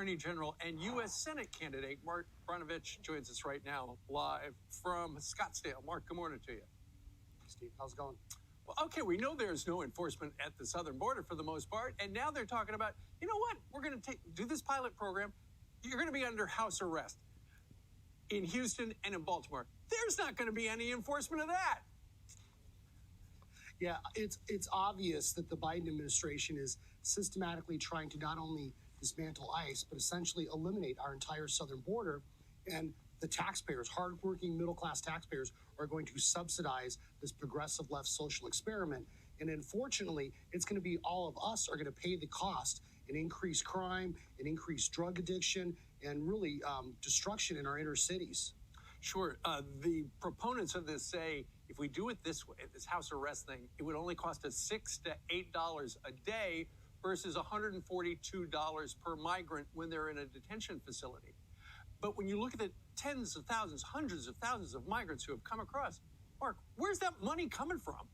Attorney General and U.S. Senate candidate Mark Brnovich joins us right now, live from Scottsdale. Mark, good morning to you. Steve, how's it going? Well, okay, we know there's no enforcement at the southern border for the most part, and now they're talking about, you know what, we're going to do this pilot program. You're going to be under house arrest in Houston and in Baltimore. There's not going to be any enforcement of that. Yeah, it's obvious that the Biden administration is systematically trying to not only dismantle ICE, but essentially eliminate our entire southern border. And the taxpayers, hardworking middle-class taxpayers, are going to subsidize this progressive left social experiment. And unfortunately, it's going to be all of us are going to pay the cost in increased crime, in increased drug addiction, and really destruction in our inner cities. Sure. The proponents of this say if we do it this way, this house arrest thing, it would only cost us $6 to $8 a day versus $142 per migrant when they're in a detention facility. But when you look at the tens of thousands, hundreds of thousands of migrants who have come across, Mark, where's that money coming from?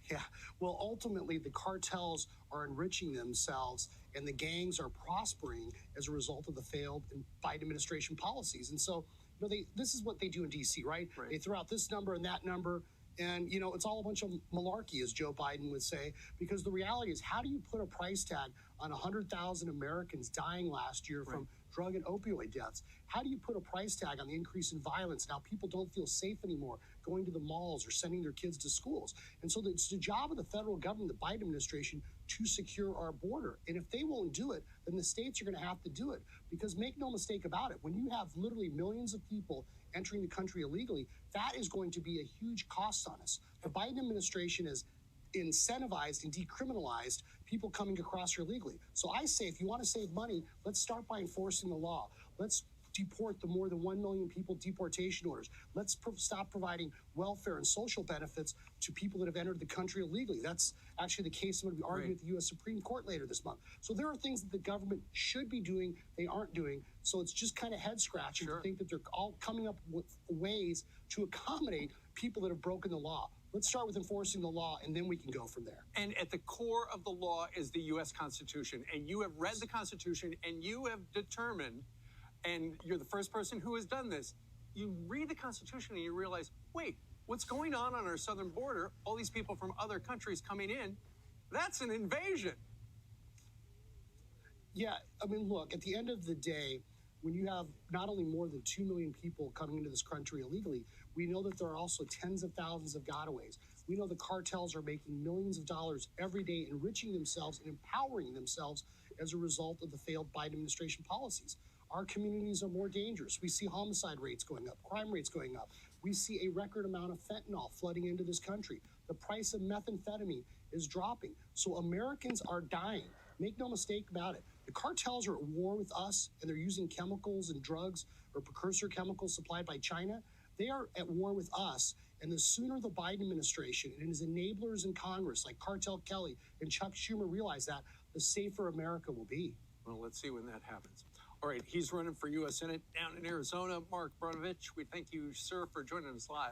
Yeah, well, ultimately, the cartels are enriching themselves and the gangs are prospering as a result of the failed Biden administration policies. And so, you know, this is what they do in D.C., right? They throw out this number and that number. And, you know, it's all a bunch of malarkey, as Joe Biden would say, because the reality is, how do you put a price tag on 100,000 Americans dying last year from drug and opioid deaths? How do you put a price tag on the increase in violence? Now people don't feel safe anymore going to the malls or sending their kids to schools. And so it's the job of the federal government, the Biden administration, to secure our border. And if they won't do it, then the states are going to have to do it. Because make no mistake about it, when you have literally millions of people entering the country illegally, that is going to be a huge cost on us. The Biden administration is incentivized and decriminalized people coming across here illegally. So I say, if you want to save money, let's start by enforcing the law. Let's deport the more than 1 million people deportation orders. Let's stop providing welfare and social benefits to people that have entered the country illegally. That's actually the case I'm going to be arguing at the U.S. Supreme Court later this month. So there are things that the government should be doing, they aren't doing. So it's just kind of head scratching to think that they're all coming up with ways to accommodate people that have broken the law. Let's start with enforcing the law, and then we can go from there. And at the core of the law is the U.S. Constitution. And you have read the Constitution, and you have determined, and you're the first person who has done this, you read the Constitution and you realize, wait, what's going on our southern border, all these people from other countries coming in, that's an invasion. Yeah, I mean, look, at the end of the day, when you have not only more than 2 million people coming into this country illegally, we know that there are also tens of thousands of gotaways. We know the cartels are making millions of dollars every day, enriching themselves and empowering themselves as a result of the failed Biden administration policies. Our communities are more dangerous. We see homicide rates going up, crime rates going up. We see a record amount of fentanyl flooding into this country. The price of methamphetamine is dropping. So Americans are dying. Make no mistake about it. The cartels are at war with us, and they're using chemicals and drugs or precursor chemicals supplied by China. They are at war with us, and the sooner the Biden administration and his enablers in Congress, like Cartel Kelly and Chuck Schumer, realize that, the safer America will be. Well, let's see when that happens. All right, he's running for U.S. Senate down in Arizona. Mark Brnovich, we thank you, sir, for joining us live.